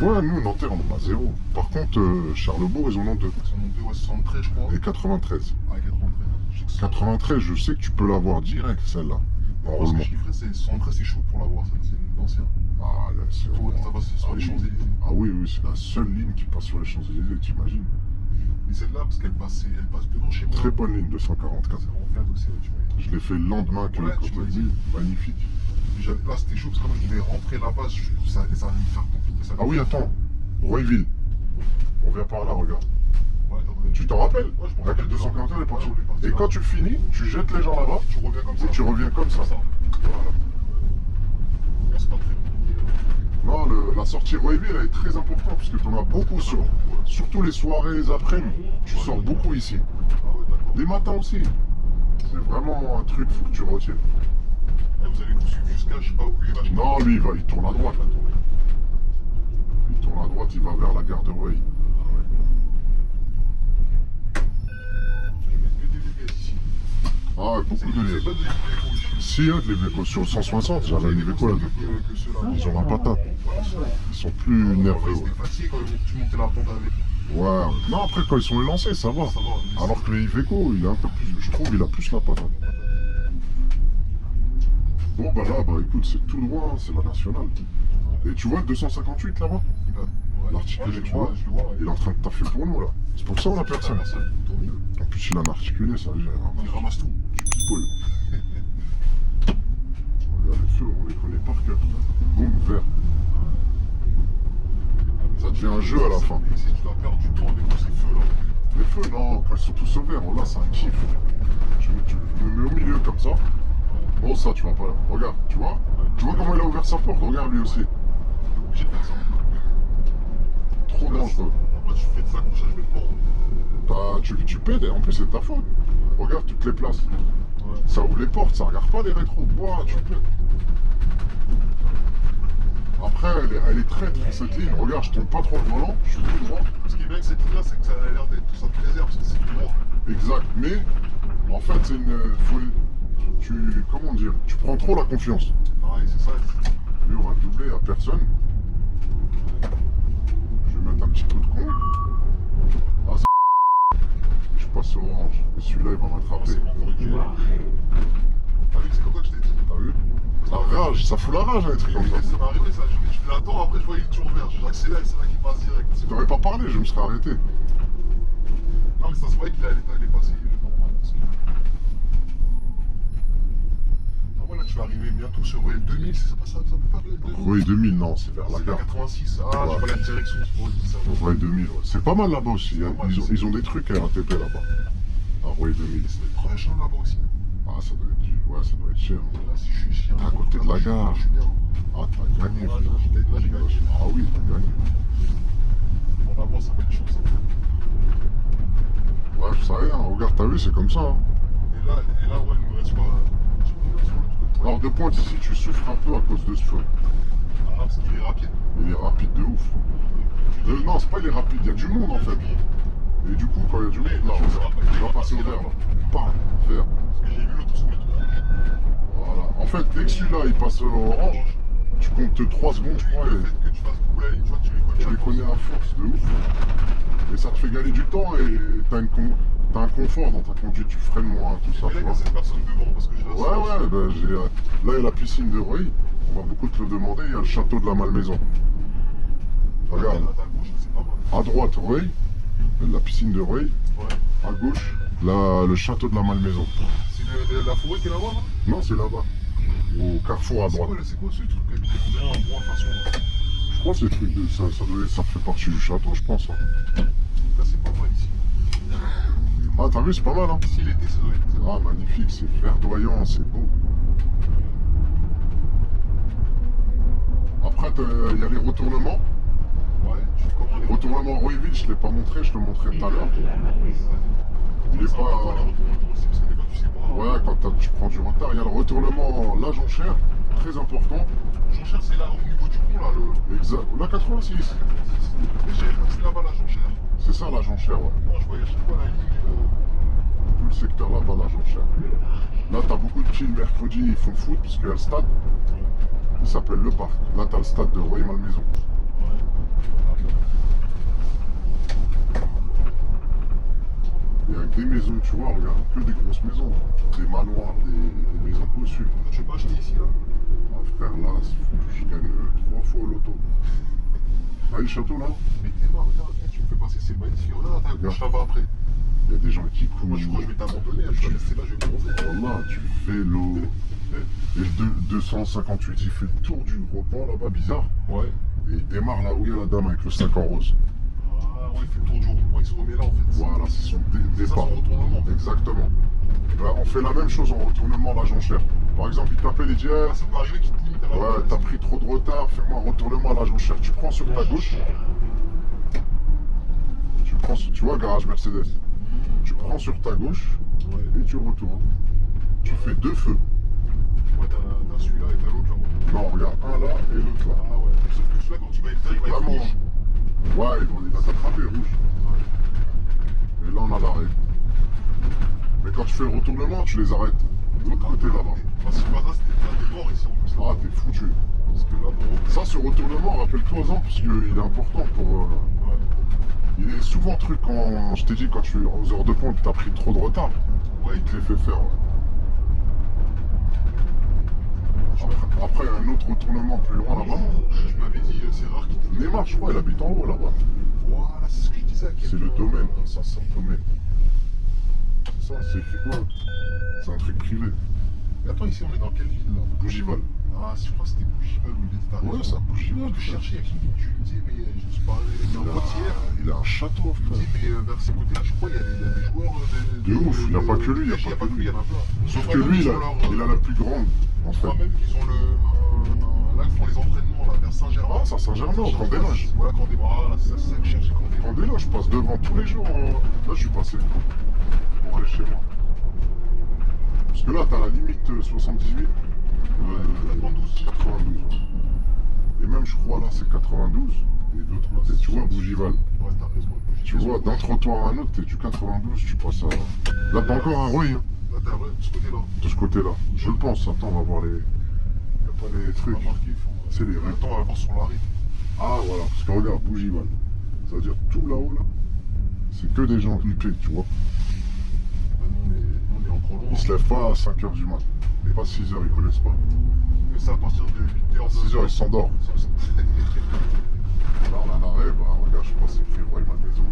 Ouais, nous, Nanterre, on en a zéro. Par contre, Charlebourg, ils en ont deux. Ils en ont deux, ouais, 73, je crois. Et 93. Ah, 93. Je sais que c'est- 93, je sais que tu peux l'avoir direct, celle-là. Moi, ce que Heureusement. je kifferais, c'est 73, c'est chaud pour l'avoir, ça, c'est une ancienne. Ah, là, c'est Tout, ça passe sur les Champs-Élysées. Ah oui, oui, c'est la seule ligne qui passe sur les Champs-Élysées, t'imagines? Mais celle-là, parce qu'elle passe devant chez moi. Très bonne ligne, 244. C'est vraiment flat aussi, tu vois. Je l'ai fait le lendemain que Ouais, quand tu t'as m'as dit. dit. Magnifique. Là, c'était chaud parce que moi, je devais rentrer là-bas, ça allait me faire compliqué. Ça Ah oui, attends. Royville. On vient par là, regarde. Ouais, attends, Tu t'en rappelles? Ouais, je me Avec rappelle. le 241, elle est partie. Ouais, on est parti Et là. quand tu finis, tu jettes les gens là-bas Tu reviens comme ça. et tu reviens comme ça. Voilà. C'est pas très compliqué. Non, la sortie Royville, elle est très importante parce que tu en as beaucoup sur. Surtout les soirées, les après-midi. Tu sors beaucoup ici. Ah ouais, d'accord. Les matins aussi. C'est vraiment un truc, faut que tu retiennes. Et vous allez vous suivre jusqu'à, je sais pas où lui va. Non, lui, il tourne à droite. Là. Il tourne à droite, il va vers la gare de Roy. Je vais mettre deux DVS ici. Ah, beaucoup de C'est pas lièvres. de l'Iveco ici. Si, il y a de l'Iveco. Sur le 160, j'avais une Iveco là-dedans. Que ceux-là. Ils ont la patate. Ils sont plus nerveux. C'était facile quand tu montais la pente avec. Ouais. Non, après, quand ils sont lancés, ça va. Ça va. Alors que le Iveco, il est un peu plus. Je trouve il a plus la patate. Bon, bah là, bah écoute, c'est tout droit, hein, c'est la nationale. Et tu vois, 258 là-bas, l'articulé, tu vois, je le vois. il est en train de taffer pour nous là. C'est pour ça qu'on a personne. En plus, il a un articulé, ça veut dire. Il ramasse tout. Tu people. Regarde les feux, on les connaît par cœur. Boum, vert. Ça devient un jeu à la fin. Si tu dois perdre du temps avec tous ces feux là. Les feux, non, quand ils sont tous au vert, là, c'est un kiff. Je me mets au milieu comme ça. Bon, ça, tu vas pas là. Regarde, tu vois? Tu vois comment il a ouvert sa porte? Regarde lui aussi. T'es obligé de faire ça. Trop dangereux. Après, tu fais de ça, comme ça, je vais te prendre. Tu paies, en plus, c'est ta faute. Regarde toutes les places. Ouais. Ça ouvre les portes, ça regarde pas les rétros. Ouah, tu paies. Après, elle est traître, cette ligne. Regarde, je tombe pas trop le volant, je suis tout droit. Ce qui est bien avec cette ligne-là, c'est que ça a l'air d'être. Ça te préserve, c'est tout droit. Exact. Mais, en fait, c'est une. Comment dire? Tu prends trop la confiance. Ouais, c'est ça. Lui aura doublé à personne. Je vais mettre un petit coup de con. Ah, je passe au orange. Et celui-là, il va m'attraper. C'est bon, corrigé. T'as vu que c'est comme ça que je t'ai dit. T'as vu? La rage, ça fout la rage, un truc comme ça. Ça m'est arrivé ça, je l'attends, après je voyais le tour vert, j'ai accéléré, c'est là qu'il passe direct. Si t'aurais pas parlé, je me serais arrêté. Non mais ça se voyait qu'il allait passer normalement. Ah voilà, tu vas arriver bientôt sur Royal 2000, c'est pas ça, ça peut pas Royal 2000. Oui, 2000, non, c'est vers la C'est la gare. 86, ah Ouais. je vois la direction, c'est pour ça. Roy 2000, ouais. C'est pas mal là-bas aussi. Hein. Ils ont des trucs à RATP là-bas. À Roy 2000. C'est proche hein, là-bas aussi. Ah, ça doit être cher. Là si je suis ici. T'es à côté de la gare. Je suis bien. Ah, t'as gagné, Là, frère. j'ai gagné. Ah oui, t'as gagné. Bon là-bas ça va être chaud ça. Ouais, ça rien. Regarde, t'as vu, c'est comme ça. Hein. Et là ouais, il me reste pas. J'ai mis sur le truc. Alors, de pointe ici, tu souffres un peu à cause de ce feu. Ah parce qu'il est rapide. Il est rapide de ouf. Non, c'est pas il est rapide, il y a du monde en fait. Et du coup, quand il y a du monde, là, il va passer au vert. Là. Pas vert. Parce que j'ai vu l'autre se mettre au rouge. Voilà. En fait, dès que celui-là il passe au orange, tu comptes 3 secondes, je crois, Le et fait que tu fasses beaucoup la ligne, tu vois, tu les connais à force de ouf. Et ça te fait gagner du temps et t'as un confort dans ta conduite, tu freines moins, tout ça. Et là, Tu il y vois. a cette personne devant parce que je la Ouais, ben, là il y a la piscine de Roy, on va beaucoup te le demander, il y a le château de la Malmaison. Regarde, À ta gauche, c'est pas mal. à droite Roy, la piscine de Roy, Ouais. à gauche, le château de la Malmaison. C'est la forêt qui est là-bas, là? Non, c'est là-bas, au carrefour à droite. C'est quoi ce truc avec on dirait un bois façon là? Je crois que c'est truc de ça fait partie du château, je pense. Hein. Là, c'est pas mal ici. Ah, t'as vu, c'est pas mal, hein. Ici, l'été, ça doit être. Ah, magnifique, c'est verdoyant, c'est beau. Après, il y a les retournements. Ouais, tu fais comment les Retournement Royville, je ne l'ai pas montré, je te le montrais tout à l'heure. Il est Ça va pas. pas les retournements aussi, parce que des fois, tu sais pas. Ouais, quand tu prends du retard, il y a le retournement La Jonchère, très important. Jonchère, c'est là au niveau du pont, là. Exact. La 86, C'est là-bas la Jonchère. c'est ça La Jonchère, ouais. Moi, je voyais à chaque fois la ligne. Tout le secteur là-bas, La Jonchère. Là, t'as beaucoup de petits le mercredi, ils font foot, parce qu'il y a le stade. Il s'appelle Le Parc. Là, t'as le stade de Roy-Malmaison. Il y a des maisons, tu vois, regarde, que des grosses maisons. Des manoirs, des maisons au-dessus. Tu peux acheter ici, là? Ah, frère, là, je gagne 3 fois au loto. Ah, le château, là, Mais t'es mort, regarde, tu me fais passer, c'est magnifique. Regarde, à ta gauche, là-bas après. il y a des gens qui courent. Moi, je crois que je vais t'abandonner, je vais rester là, je vais me bronzer. Voilà, tu fais l'eau. Et le 258, il fait le tour du gros pont là-bas, bizarre. Ouais. Et il démarre là où il y a la dame avec le sac en rose. Ah ouais, il fait le tour du rond, il se remet là en fait. Voilà, c'est son C'est ça départ. son retournement. Exactement. Ben, on fait la même chose en retournement La Jonchère. Par exemple, il t'appelle et dit Ah, ça peut arriver qu'il te limite à la ouais, t'as pris trop de retard, fais-moi un retournement à La Jonchère. Tu prends sur ta gauche. Tu vois, garage Mercedes. Tu prends sur ta gauche Ouais. et tu retournes. Tu fais 2 feux. Ouais, t'as celui-là et t'as l'autre là-bas. Non, regarde, un là et l'autre là. Ah ouais. Sauf que celui-là, quand tu vas être là, il va être Vraiment. rouge. Ouais, il va t'attraper rouge. Et là, on a l'arrêt. Mais quand tu fais le retournement, tu les arrêtes. De l'autre côté là-bas. Si pas ça, t'es mort ici en plus. Ah, t'es foutu. Parce que là, bon. Ça, ce retournement, rappelle-toi-en, parce qu'il est important pour. Ouais. Il est souvent truc quand. Je t'ai dit, quand tu aux heures de pointe, t'as pris trop de retard. Ouais, Il te les fait faire, ouais. Après, il y a un autre retournement plus loin là-bas. Tu m'avais dit, c'est rare qu'il te. Neymar, je crois, il habite en haut là-bas. Voilà, c'est ce que je disais à C'est le domaine, ça, c'est un domaine. Ça, c'est écrit quoi? C'est un truc privé. Mais attends, ici, on est dans quelle ville là? Bougival. Ah, je crois que c'était Bougival où il était arrivé. Ouais, c'est un Bougival. Je cherchais avec qui je lui disais, mais je me suis parlé avec un pote hier. Il a un château, Il me frère. dit, mais vers ces côtés-là, je crois, il y a des joueurs De ouf, il n'y a pas que lui, il n'y a pas que lui. Il y en a plein. Sauf que lui, il a la plus grande, en Je crois fait. même qu'ils ont là, ils font les entraînements là, vers Saint-Germain. Ah, c'est à Saint-Germain, au Camp des Loges. Voilà, Camp des Loges. Voilà, c'est ça que je cherchais, Camp des Loges. Camp des Loges, je passe devant tous les jours. Là, je suis passé pour aller chez moi. Parce que là, t'as la limite 78. 92. 92. Ouais. Et même, je crois, là, c'est 92. Et de l'autre côté, tu vois, Bougival. Ouais, t'as raison. Tu vois, d'un trottoir à un autre, t'es du 92, tu passes à. Là, t'as encore un Roy, hein, Là, t'as vrai, de ce côté-là. de ce côté-là. Je le pense, attends, on va voir les. Y'a pas les trucs. C'est les rues. Attends, on va voir sur la rive. Ah, voilà, parce que regarde, Bougival. Ça veut dire tout là-haut, là, c'est que des gens huppés, tu vois. Nous, on est encore loin. Ils se lèvent pas à 5h du mat. Et pas 6h, ils connaissent pas. Mais c'est à partir de 8h. À 6h, ils s'endorment. Là, on a un arrêt, bah regarde, je pense que c'est écrit Roy Malmaison.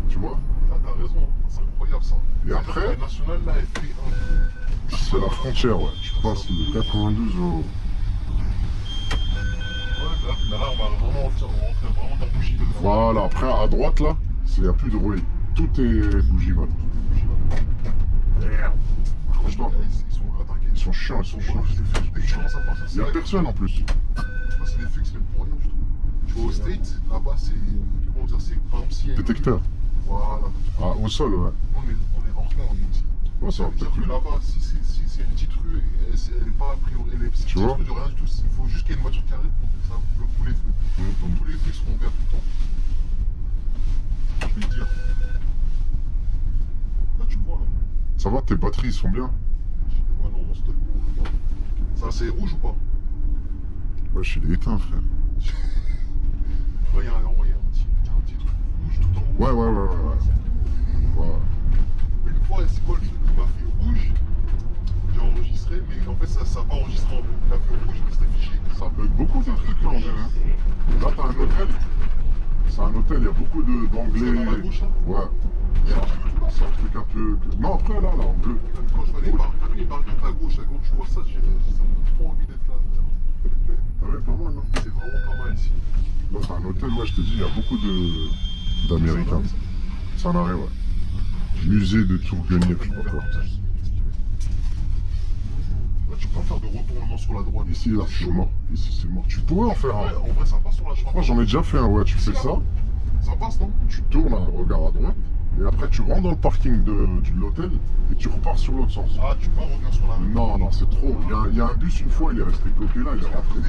Tu vois? Là, t'as raison, c'est incroyable ça. Et après, la nationale là, elle fait un. c'est la frontière, ouais. Je passe de 92 au. Ouais, là, on va vraiment rentrer vraiment dans Bougival. Voilà, après, à droite, là, il n'y a plus de Roy. Tout est Bougival. Merde. Franchement, Ils sont attaqués. ils sont chiants, ils sont chiants. Dès que tu commences à partir, Il n'y a personne en plus. Je sais pas, c'est des flics, c'est même pour rien du tout. Tu vois, au State, là-bas, c'est. Comment dire, c'est par exemple, s'il y a une- Détecteur. Voilà. Ah, au sol, ouais. On est rentré en ici. Ouais, ça Ça va veut dire peut-être que plus. là-bas, si c'est une petite rue, elle n'est pas a priori, elle est petite Tu vois rue de rien du tout, il faut juste qu'il y ait une voiture qui arrive pour que ça bloque tous les feux. Donc tous les feux seront ouverts tout le temps. Je vais te dire. Là, tu vois, là. Ça va, tes batteries sont bien? Ouais, non, on se donne pour. Ça, c'est rouge ou pas? Ouais, je l'ai éteint, frère. Là, il y a un petit truc rouge tout en haut. Ouais. Une fois, c'est quoi le truc qui m'a fait rouge? J'ai enregistré, mais en fait, ça n'a pas enregistré en bleu. Il a fait rouge, mais c'était fiché. Ça bug beaucoup ces trucs là, on dirait. Là, t'as un hôtel. C'est un hôtel, il y a beaucoup d'anglais. C'est dans la gauche, là? Ouais. Il y a un bleu tout là. C'est un truc un peu. Non, après, là, en bleu. Quand je vois les barrières à gauche, là, quand tu vois ça, ça me donne trop envie d'être là. Ah ouais, pas mal, non? C'est vraiment pas mal ici. Là, c'est un hôtel, ouais, je te dis, il y a beaucoup d'Américains. C'est un arrêt, ouais. Musée de Tourguenieff, je sais pas quoi. Là, tu peux pas faire de retournement sur la droite. Ici, là, c'est mort. Ici, c'est mort. Tu pourrais en faire Ouais, un. en vrai, ça passe sur la Moi, j'en ai déjà fait un, ouais. Tu fais ça, Ça passe, non? tu tournes un regard à droite, et après, tu rentres dans le parking de l'hôtel, et tu repars sur l'autre sens. Ah, tu peux pas revenir sur la rue. Non, c'est trop. Il y a un bus, une fois, il est resté bloqué là, il est rentré.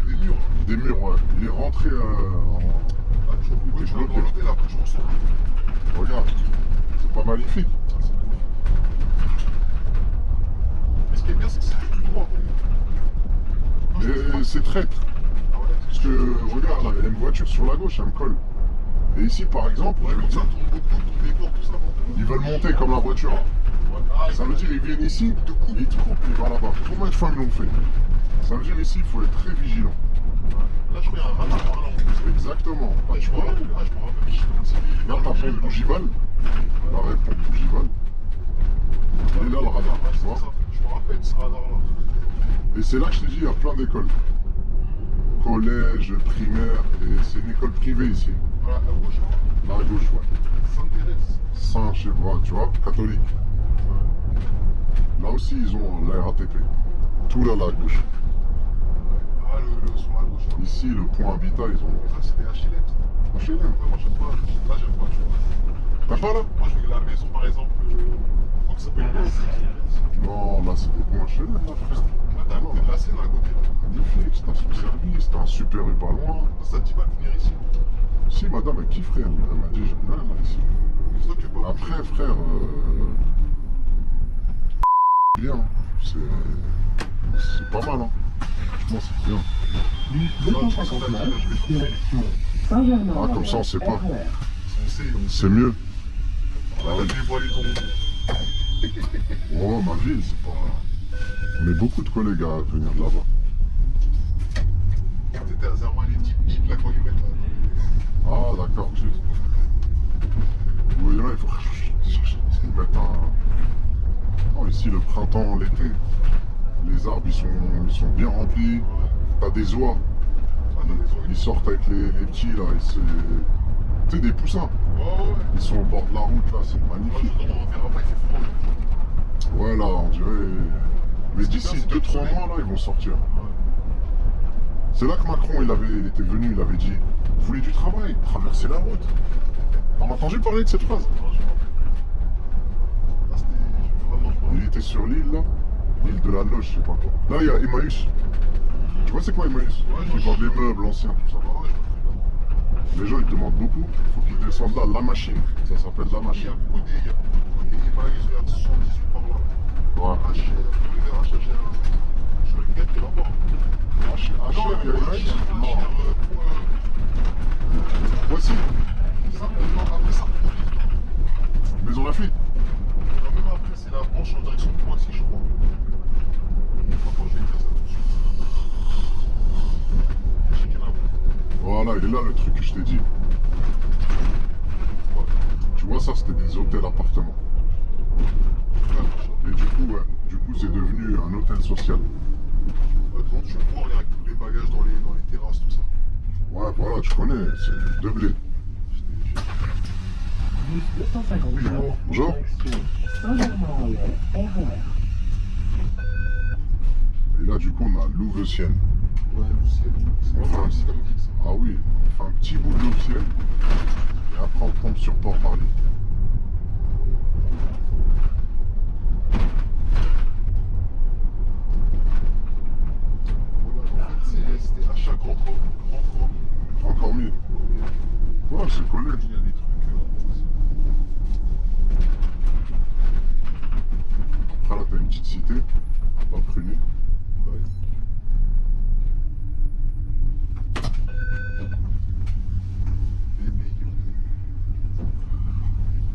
Des murs. Des murs, ouais. Il est rentré en. Là, tu rentres dans l'hôtel, après tu ressors. Regarde, c'est pas magnifique. Mais ce qui est bien, c'est que c'est tout droit. Non, je sais pas. Et c'est traître. Ah ouais. Parce que, regarde, là, il y a une voiture sur la gauche, elle me colle. Et ici, par exemple, Ouais, je me comme dis, ça, tourne beaucoup, tourne des portes, tout ça. bon. ils veulent monter comme la voiture. Ouais. Ah, Ça veut dire ils viennent ici, ils te coupent, ils vont là-bas. Combien de fois ils l'ont fait? Ça veut dire ici, il faut être très vigilant. là, je crois qu'il y a un radar par là en plus. Exactement. Bah, tu Je me vois, rappelle, je me rappelle. là, t'as pont Bougival. L'arrêt de pont Bougival. Il est là, le radar, tu vois. Je me rappelle ce radar-là. Et c'est là que je t'ai dit, il y a plein d'écoles. Collège, primaire, et c'est une école privée ici. Voilà, à gauche, là. Là, à gauche, ouais. Sainte-Thérèse. Saint-Chevrolet, tu vois, catholique. Là aussi, ils ont la RATP. Tout là, à gauche. Ah, sur la gauche, là. Ici, le point Habitat, ils ont. Ça, c'est des HLM. ça. HLM. Ouais, moi, j'aime pas. Là, j'aime pas, tu vois. T'as pas là? Moi, je veux que la maison, par exemple, faut que ça s'appelle une maison. Non, là, c'est des points HLM, là, frère. Là, t'as à côté de la Seine, à côté, là. Magnifique, c'est un son service, t'as un super rue pas loin. Ça te dit pas de venir ici. Si, madame, elle kifferait, elle m'a dit, j'aime bien, là, ici. C'est toi qui veux pas. Après, frère, bien, hein. C'est pas mal, hein. Franchement, c'est bien. Bus 259, direction Saint-Germain. Ah, comme ça, on sait pas. On sait, on sait. C'est mieux. On va dévoiler ton nom. Oh, ma ville, c'est pas... On est beaucoup de collègues à venir de là-bas. T'étais à Zermatt, les types hip là quand ils mettent là. Ah, d'accord. Oui, là, il faut qu'ils mettent un... Oh, ici, le printemps, l'été, les arbres, ils sont bien remplis. T'as des oies. Ah, t'as des oreilles. Ils sortent avec les petits, là. Tu sais, des poussins. Ouais, ouais. Ils sont au bord de la route, là. C'est Moi, magnifique. je on va faire un pas, il fait froid. Là. Ouais, là, on dirait... Mais d'ici 2-3 mois, là, ils vont sortir. C'est là que Macron, il était venu, il avait dit « Vous voulez du travail, traversez la route ». T'as entendu parler de cette phrase? Là, c'était vraiment froid. Il était sur l'île, là. L'île de la Loche, je sais pas quoi. Là, il y a Emmaüs. Tu vois, c'est quoi Emmaüs? Ouais, Ils vendent des meubles anciens, tout ça. Ouais, Les gens, ils demandent beaucoup. Il faut qu'ils descendent là, la machine. Ça s'appelle la il y machine. a beaucoup des magasins à 78 par là. Ouais. HL, je le gâte là-bas. HR, il y a Emmaüs? Non. Voici. Après ça, Maison Lafitte. même après, c'est la branche en direction de Poissy, je crois. Attends, je vais dire ça tout de suite. Je sais qu'il y en a beaucoup. Voilà, il est là le truc que je t'ai dit. Ouais. Tu vois, ça, c'était des hôtels appartements. Et du coup, c'est devenu un hôtel social. Quand tu vois, avec tous les bagages dans les terrasses, tout ça. Ouais, voilà, tu connais, c'est de blé. Bus 259, Bonjour. direction Saint-Germain-en-Laye, RER. Et là, du coup, on a Louveciennes. Ouais, le ciel. C'est vraiment aussi comme ville, ça. Ah oui, on fait un petit bout de Louveciennes. Et après, on tombe sur Port-Marly. Voilà, en fait, c'était achat grand trop. Encore mieux. Ouais, c'est collé. Il y a des trucs. Après, là, t'as une petite cité. Pas prunée. Ouais.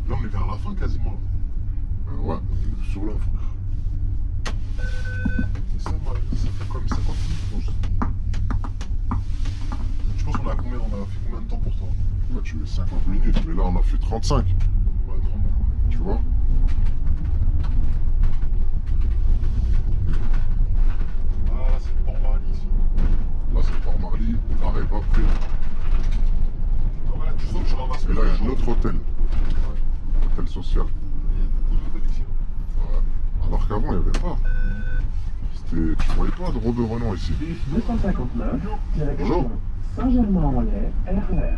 Là, on est vers la fin quasiment. Ouais, sur la fin. Et ça, ça fait comme 50 minutes, je pense. Tu penses qu'on a combien? On a fait combien de temps pour toi? Ouais, tu mets 50 minutes, mais là, on a fait 35. Ouais, 30. Tu vois? Ah, là, c'est le Port-Marly ici. Là, c'est Port-Marly. L'arrêt est pas pris. Ah, voilà, tu sens que je ramasse Et là, il y a un autre hôtel. Hôtel social. Il y a beaucoup d'hôtels ici. Ouais. Alors qu'avant, il n'y avait pas. Tu voyais pas de Robert Renan ici. Bus 259, direction Bonjour. Saint-Germain-en-Laye, RER.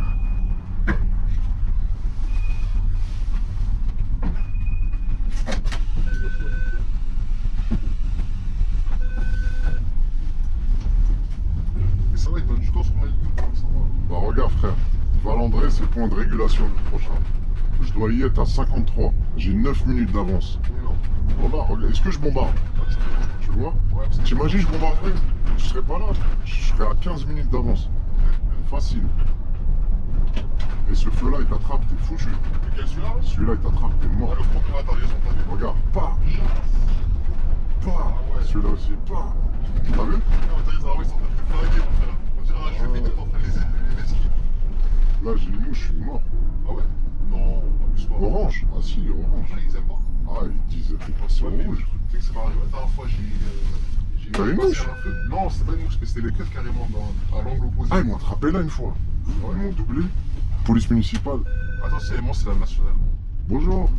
Mais ça va, il donne du temps sur la ligne. Ça va. Bah regarde frère, Valandré c'est le point de régulation le prochain. Je dois y être à 53. J'ai 9 minutes d'avance. Mais non. Voilà, regarde, est-ce que je bombarde? Tu vois? Ouais, parce que T'imagines je bombarderais? Je serais pas là, je serais à 15 minutes d'avance. Facile. Et ce feu là il t'attrape, t'es foutu. quel celui-là? Celui-là il t'attrape, t'es Ah, mort. le premier, t'as raison, t'as vu. Regarde, pas, pas. Celui-là aussi, pas. T'as vu? Non, t'as dit, ah ouais, ils sont en train de te flinguer, mon frère. On dirait un jeu vidéo, t'es en train de les esquiver. Là j'ai une mouche, je suis mort. Ah ouais? Non, abuse pas. Orange? Ah si, orange. Ah, ils aiment pas. Ah ils disent t'es passé au Ouais, mais rouge. tu sais que ça m'est arrivé la dernière fois, j'ai T'as une passé mouche? un feu. Non, c'était pas une mouche, mais c'était les keufs carrément à l'angle opposé. Ah ils m'ont attrapé là une fois. Ils m'ont doublé. Police municipale. Attends, moi c'est la nationale. Bonjour.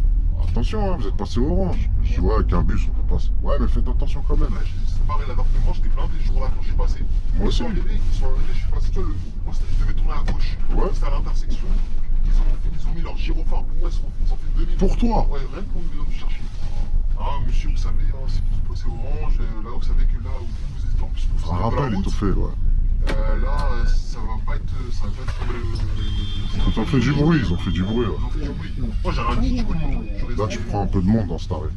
Attention, hein, vous êtes passé au orange. Je dis ouais, avec un bus, on peut passer. Ouais, mais faites attention quand même. Là, c'est pareil, la dernière fois, j'étais blindé ce jour-là quand j'ai passé. Moi aussi. Ils sont arrivés, je suis passé, tu vois, moi je devais tourner à gauche. Ouais. C'était à l'intersection. Ils ont mis leur gyrophare pour moi, ils ont fait 2000. Pour toi? Ouais, rien que pour me chercher. Ah, monsieur, vous savez, hein, si vous passez orange, là, vous savez que là où vous êtes en plus pour Un rappel est tout fait, ouais. là, ça va pas être. Ils ont fait du bruit, ils ont fait du bruit. Ouais. Ils ont fait du bruit. Moi j'ai rien dit, tu connais. Là, tu prends un peu de monde dans cet arrêt.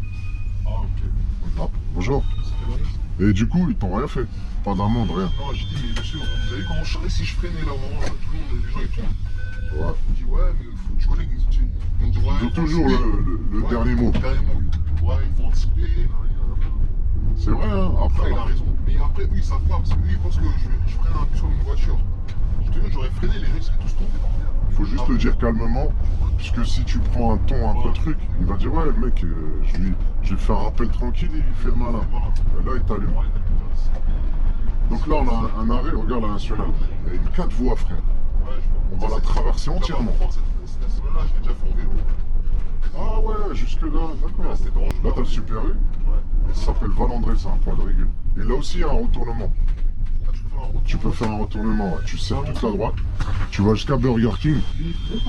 Ah, ok. On tape. Bonjour. C'est vrai. Et du coup, ils t'ont rien fait. Pas d'amende, rien. Non, j'ai dit, mais monsieur, vous avez vu comment je serais si je freinais là au moment où tout le monde, les gens ils tournent. Ouais. Je dis, ouais, mais faut, tu connais, ils vont dire, ouais, Ils ont il faut toujours anticiper. le Ouais, dernier mot. Le dernier mot. Ouais, il faut anticiper. C'est vrai, hein. Après, Après, il a raison. Mais après, eux, ils savent pas, parce qu'eux, ils pensent que je freine un peu sur une voiture. Je te jure, j'aurais freiné, les gens, ils seraient tous tombés par terre. faut juste le dire calmement. Puisque si tu prends un ton un peu truc, il va dire ouais mec, je lui fais un rappel tranquille, il fait le malin. Et là il t'allume. Donc là on a un arrêt, regarde la nationale. Il y a une 4 voies frère. On va la traverser entièrement. Cette là je l'ai déjà fait en vélo. Ah ouais, jusque là, d'accord. C'était dangereux. Là t'as le Super U, ça s'appelle Valandré, c'est un point de régule. Et là aussi il y a un retournement. Tu peux faire un retournement, ouais. Tu serres toute la droite, tu vas jusqu'à Burger King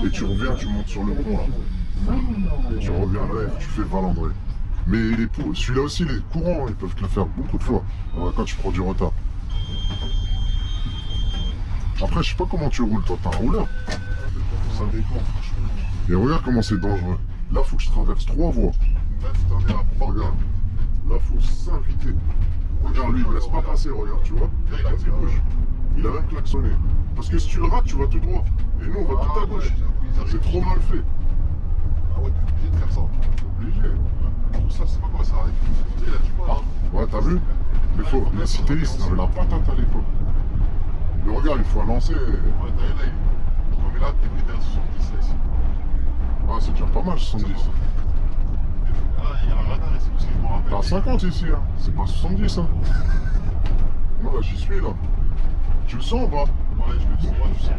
et tu reviens, tu montes sur le pont là. Tu reviens là et tu fais Valandré. Mais celui-là aussi, les courants, ils peuvent te le faire beaucoup de fois quand tu prends du retard. Après, je sais pas comment tu roules, toi, t'as un rouleur. Ça dépend, franchement. Et regarde comment c'est dangereux. Là, faut que je traverse 3 voies. Là, faut t'en aller à Bordeaux. Regarde. Là, faut s'inviter. Regarde, lui, il me laisse pas passer, regarde, tu vois. il a C'est rouge. Il a même klaxonné. Parce que si tu le rates, tu vas tout droit. Et nous, on va tout à gauche. C'est trop mal fait. Ah ouais, t'es obligé de faire ça. Obligé. Tout ça, c'est pas comment ça arrive. Il a du mal. Ah, ouais, t'as vu? Mais faut, les cyclistes avaient la patate à l'époque. Mais regarde, il faut lancer. Ouais, t'as là, non, mais là, t'es pété à 70 là, ici. Ah, c'est déjà pas mal, 70. Ah, il y a un radar ici aussi, je me rappelle. T'as 50 ici, hein. C'est pas 70, hein. Non, là, j'y suis, là. Tu le sens ou pas? Ouais, je le sens, je sens.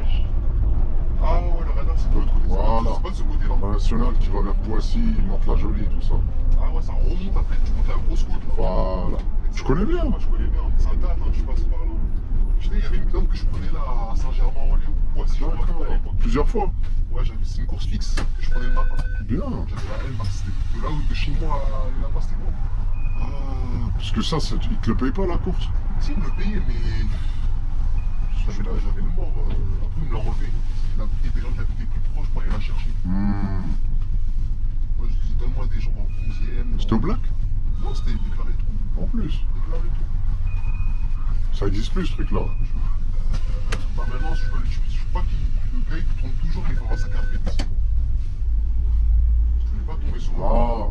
Ah ouais, le radar, c'est de l'autre côté. Voilà. C'est pas de ce côté-là. La nationale qui va vers Poissy, Mantes-la-Jolie, tout ça. Ah ouais, ça remonte après, tu montes la grosse route. Voilà. Tu connais bien? Moi, je connais bien. C'est un date, hein, je passe par là. Je sais, il y avait une zone que je prenais là à Saint-Germain-en-Laye ou Poissy, je me rappelle à l'époque. Plusieurs fois. Ouais, c'est une course fixe que je prenais le matin. Bien. J'avais la L, c'était de là où de chez moi là-bas, c'était bon. Ah, parce que ça, ils te le payent pas, la course? Si, il me le payait, mais j'avais le mort. Après, il me l'a enlevé. Il a pris des gens qui habitaient plus proches pour aller la chercher. Moi, je disais, donne-moi des gens dans le 11e. C'était au black? Non, c'était déclaré tout. En plus. Déclaré tout. Ça existe plus, ce truc-là. Bah maintenant, je crois que le gars, il tourne toujours, mais il faut avoir sa carte bêtise. Je ne voulais pas tomber sur Ah,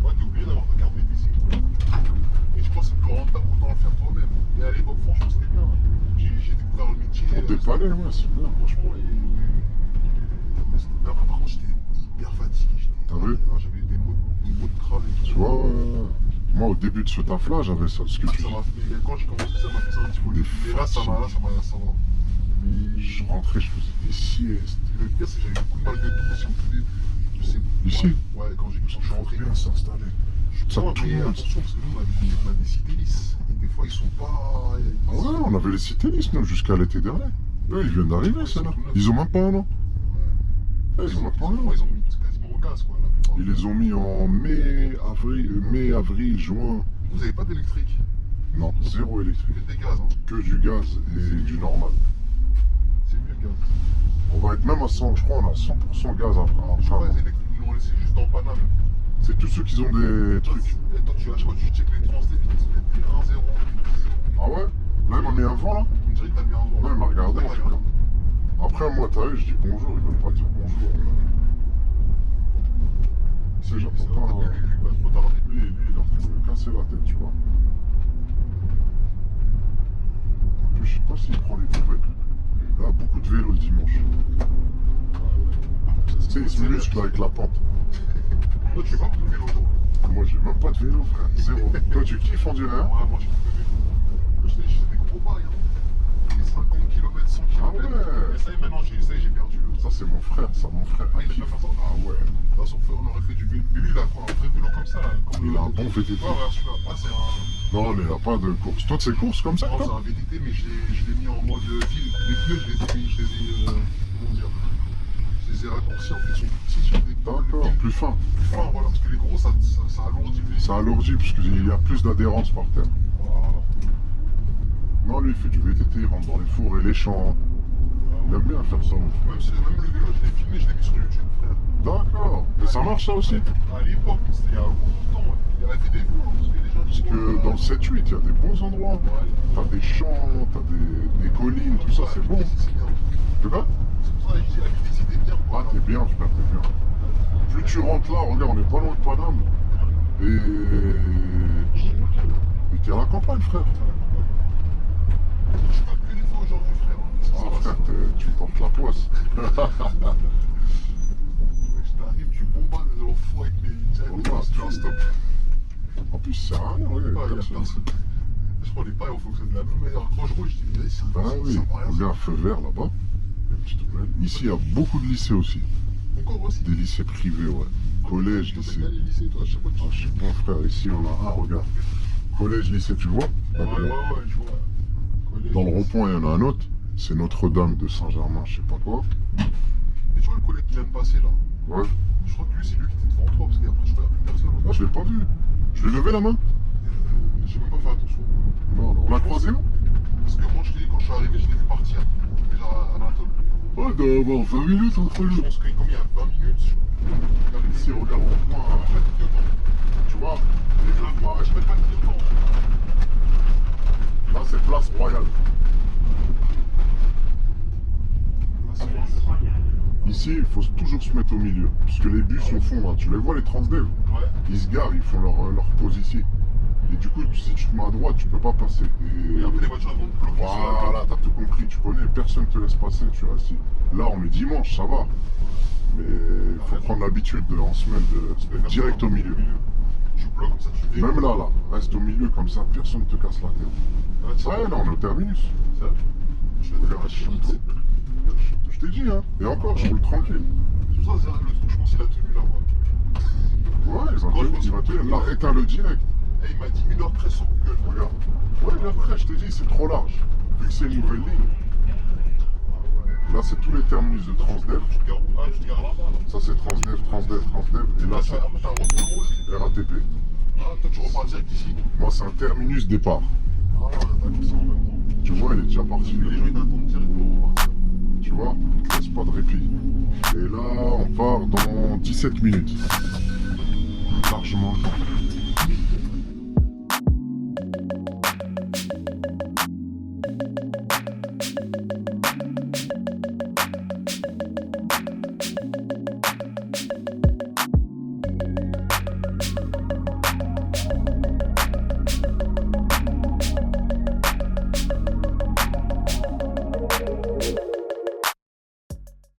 Ouais, t'es obligé d'avoir ta carte bêtise. Et je crois que c'est plus rentable, autant le faire toi-même. Et à l'époque, franchement, c'était bien. J'ai découvert le métier. pour dépanner, ouais, c'est bien. Franchement, mais après, par contre, j'étais hyper fatigué. T'as vu? J'avais des maux de crâne et tout. Tu vois, moi, au début de ce taf-là, j'avais ça, ce que tu Ça dis. m'a fait, quand j'ai commencé, ça m'a fait ça un petit peu. Mais là, ça va. Mais Je rentrais, je faisais des siestes. le pire, c'est que j'avais beaucoup de mal de dos aussi au tout début. Je sais. Ici? Ouais, quand je suis rentré. Bien s'installer. Ça, Non, tout mais le monde. attention, parce que nous, on a des cités lisses. Et des fois, ils sont pas. Ah ouais, on avait les citélistes, nous, jusqu'à l'été dernier. Eux, ils viennent d'arriver, ceux-là. Ils ont même pas un an. Ils ont même pas un an. Ils ont mis quasiment au gaz, quoi. La plupart. Ils les ont mis en mai, avril, juin. Vous avez pas d'électrique? Non, zéro électrique. Que des gaz, hein. Que du gaz et du normal. C'est mieux le gaz. On va être même à 100, je crois, on a 100% gaz après. Je crois que les électriques, ils l'ont laissé juste dans Paname. C'est tous ceux qui ont des Toi, trucs. toi, tu checkes les transdés, ils te mettent des 1-0. Ah ouais? Là, il m'a mis un vent, là. On dirait que t'as mis un vent. Ouais, il m'a regardé, Ouais, en tout cas. Après, moi, t'as vu, je dis bonjour, ils veulent pas dire bonjour. Tu sais, C'est j'entends vrai, pas. il va trop tarder. Lui, il est en train de me casser la tête, tu vois. En plus, je sais pas s'il prend les poubelles. Là, beaucoup de vélos le dimanche. Tu sais, il se muscle avec la pente. Toi, tu fais pas beaucoup de vélo, toi. Moi, j'ai même pas de vélo, frère. Zéro. Toi, tu kiffes, on dirait, hein? Ouais, moi, j'ai beaucoup de vélo. Quand j'étais des gros bails, hein. Les 50 km, 100 km. Ah ouais. Mais ça y est, maintenant, j'ai perdu le. Ça, c'est mon frère, ça, mon frère. Ah, il aime bien faire ça? Ah ouais. Là, on aurait fait du vélo. Mais lui, il a quoi? Un vrai vélo comme ça, là. Comme Il a un bon VTT. Ouais, ouais, celui-là. Ah, c'est un. Non, mais il a pas de course. Toi, de ces courses comme ça, Non, c'est toi? un VTT, mais je l'ai mis en mode ville. Les pneus, je les ai. Comment dire? Je les ai raccourcis en fait, ils sont plus petits sur des D'accord, plus fin. Enfin, voilà, parce que les gros, ça alourdit. Ça alourdit, parce qu'il y a plus d'adhérence par terre. Voilà. Non, lui, il fait du VTT, il rentre dans les fours et les champs. Il aime bien faire ça, mon frère. Même le vélo, je l'ai filmé, je l'ai mis sur YouTube, frère. D'accord. Et ça marche ça aussi? À l'époque, c'était il y a longtemps. Il y avait des vols, parce que les gens Parce que dans le 7-8, il y a des bons endroits. T'as des champs, t'as des collines, tout ça, c'est bon. C'est bien. Tu vois? C'est pour ça que je dis la ville ici, t'es bien. Ah, t'es bien, frère, t'es bien. Plus tu rentres là, regarde, on est pas loin de Paname. Et t'es à la campagne, frère. Je parle que des fois aujourd'hui, frère. Ah, frère, tu portes la poisse. Je t'arrive, tu bombardes les enfants avec mes Oh, stop. En plus, ça sert à rien, Il y a ouais. personne. Je prends les pailles, on fonctionne de la même manière. Quand je roule, je dis, mais ça Ah oui, sert à rien. regarde, feu vert là-bas. Ici, il y a beaucoup de lycées aussi. Encore aussi. Des lycées privés, ouais. Collège, Tu lycée. fais les lycées, toi, à chaque fois que tu Ah, je sais pas, frère, ici on a un, regarde. Collège, lycée, tu vois? Ouais, je vois. Collège. Dans le rond-point, il y en a un autre. C'est Notre-Dame de Saint-Germain, je sais pas quoi. Et tu vois le collègue qui vient de passer là? Ouais. Je crois que lui, c'est lui qui était devant toi, parce qu'après, je crois qu'il n'y a plus personne. Ah, je l'ai pas vu. Je lui ai levé la main. J'ai même pas fait attention. Non, on l'a croisé où? Parce que moi, je t'ai dit, quand je suis arrivé, je l'ai vu partir. Déjà à l'Anatole. Ouais, il doit y avoir 20 minutes entre Je nous. pense que comme il y a 20 minutes, Ici, regarde, au point, tu vois? Les Je villages, mets pas de clignotant. là, c'est Place Royale. Ici, il faut toujours se mettre au milieu. Parce que les bus au fond, là, tu les vois, les Transdev. Ouais. Ils se garent, ils font leur pause ici. Et du coup, si tu te mets à droite, tu peux pas passer. Et après, les voitures elles vont te bloquer sur la Voilà, t'as tout compris, tu connais, personne te laisse passer, tu restes assis. Là, on est dimanche, ça va. Mais il faut prendre l'habitude en semaine de direct au milieu. Tu bloques comme ça, tu fais. Même là, reste au milieu comme ça, personne ne te casse la tête. Ouais, là, on est au terminus. Ça, je vais te faire un chute. Je t'ai dit, hein. Et encore, je roule tranquille. C'est pour ça, le truc, je pense qu'il a tenu là-bas. Ouais, il va tenir. Là, éteins le direct. Et il m'a dit 1h13 sur Google. Regarde. Ouais, mais après, je t'ai dit, c'est trop large. Vu que c'est une nouvelle ligne. Là, c'est tous les terminus de Transdev. Tu te gares où? Ah, tu te gares là-bas. Là. Ça, c'est Transdev. Et là, Ah, c'est t'as un retour aussi. RATP. Ah, toi, tu repars direct ici. Moi, c'est un terminus départ. Ah, d'accord, ça en même temps. Tu vois, il est déjà parti. Les gens, ils t'attendent direct pour repartir. Tu vois, il ne laisse pas de répit. Et là, on part dans 17 minutes. Largement le temps.